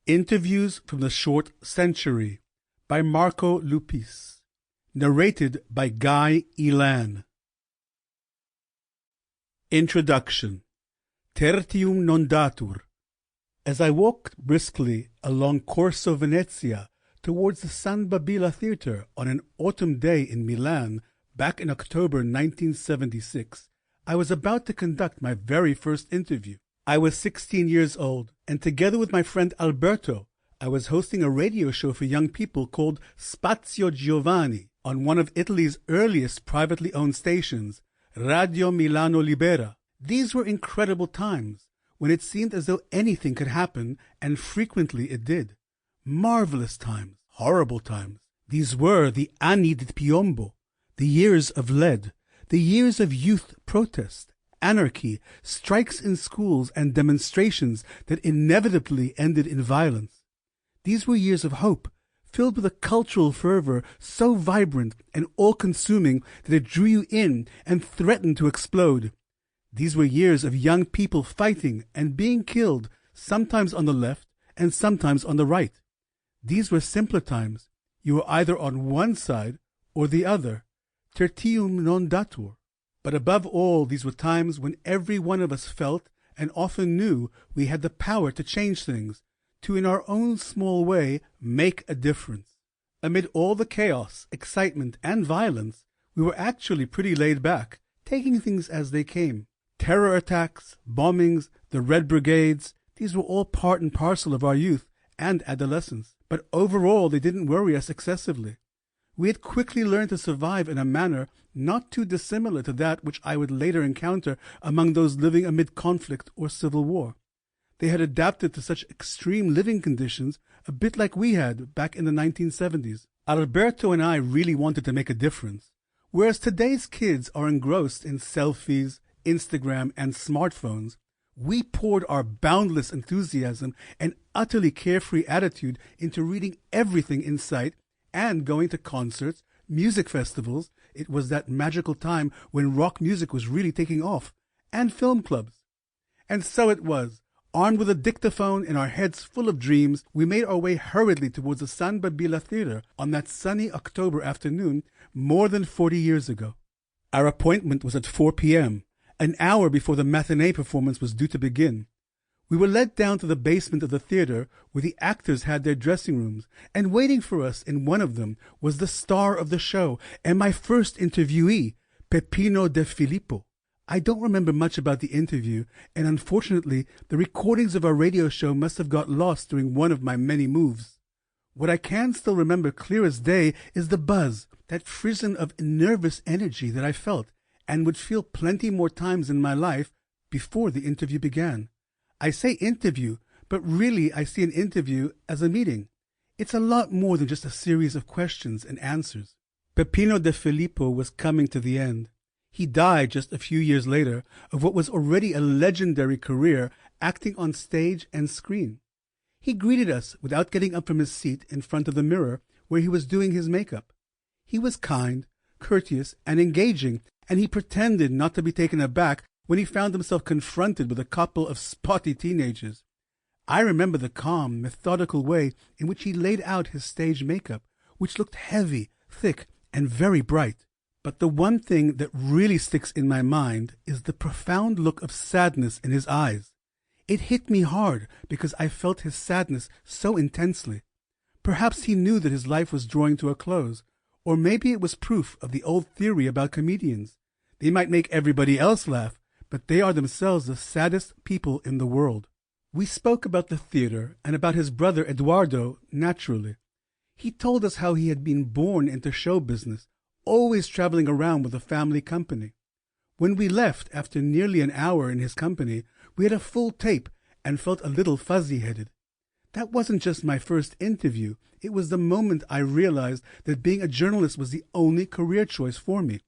Interviews from the Short Century by Marco Lupis. Narrated by Guy Elan. Introduction. Tertium non datur. As I walked briskly along Corso Venezia towards the San Babila Theatre on an autumn day in Milan back in October 1976, I was about to conduct my very first interview. I was 16 years old, and together with my friend Alberto, I was hosting a radio show for young people called Spazio Giovanni on one of Italy's earliest privately owned stations, Radio Milano Libera. These were incredible times, when it seemed as though anything could happen, and frequently it did. Marvelous times, horrible times. These were the anni di piombo, the years of lead, the years of youth protest, anarchy, strikes in schools, and demonstrations that inevitably ended in violence. These were years of hope, filled with a cultural fervor so vibrant and all-consuming that it drew you in and threatened to explode. These were years of young people fighting and being killed, sometimes on the left and sometimes on the right. These were simpler times. You were either on one side or the other. Tertium non datur. But above all, these were times when every one of us felt and often knew we had the power to change things, to, in our own small way, make a difference. Amid all the chaos, excitement, and violence, we were actually pretty laid back, taking things as they came. Terror attacks, bombings, the Red Brigades, these were all part and parcel of our youth and adolescence. But overall, they didn't worry us excessively. We had quickly learned to survive in a manner not too dissimilar to that which I would later encounter among those living amid conflict or civil war. They had adapted to such extreme living conditions a bit like we had back in the 1970s. Alberto and I really wanted to make a difference. Whereas today's kids are engrossed in selfies, Instagram, and smartphones, we poured our boundless enthusiasm and utterly carefree attitude into reading everything in sight and going to concerts, music festivals — it was that magical time when rock music was really taking off — and film clubs. And so it was, armed with a dictaphone and our heads full of dreams, we made our way hurriedly towards the San Babila Theatre on that sunny October afternoon more than 40 years ago. Our appointment was at 4 p.m., an hour before the matinee performance was due to begin. We were led down to the basement of the theatre where the actors had their dressing rooms, and waiting for us in one of them was the star of the show and my first interviewee, Peppino De Filippo. I don't remember much about the interview, and unfortunately the recordings of our radio show must have got lost during one of my many moves. What I can still remember clear as day is the buzz, that frisson of nervous energy that I felt, and would feel plenty more times in my life before the interview began. I say interview, but really I see an interview as a meeting. It's a lot more than just a series of questions and answers. Peppino De Filippo was coming to the end. He died just a few years later of what was already a legendary career acting on stage and screen. He greeted us without getting up from his seat in front of the mirror where he was doing his makeup. He was kind, courteous, and engaging, and he pretended not to be taken aback when he found himself confronted with a couple of spotty teenagers. I remember the calm, methodical way in which he laid out his stage makeup, which looked heavy, thick, and very bright. But the one thing that really sticks in my mind is the profound look of sadness in his eyes. It hit me hard because I felt his sadness so intensely. Perhaps he knew that his life was drawing to a close, or maybe it was proof of the old theory about comedians. They might make everybody else laugh, but they are themselves the saddest people in the world. We spoke about the theatre and about his brother Eduardo naturally. He told us how he had been born into show business, always traveling around with a family company. When we left after nearly an hour in his company, we had a full tape and felt a little fuzzy-headed. That wasn't just my first interview. It was the moment I realized that being a journalist was the only career choice for me.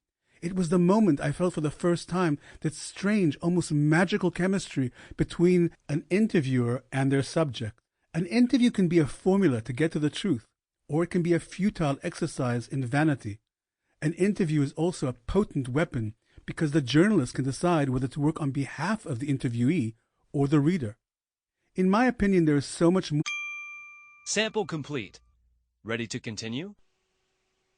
It was the moment I felt for the first time that strange, almost magical chemistry between an interviewer and their subject. An interview can be a formula to get to the truth, or it can be a futile exercise in vanity. An interview is also a potent weapon because the journalist can decide whether to work on behalf of the interviewee or the reader. In my opinion, there is so much more Sample complete. Ready to continue?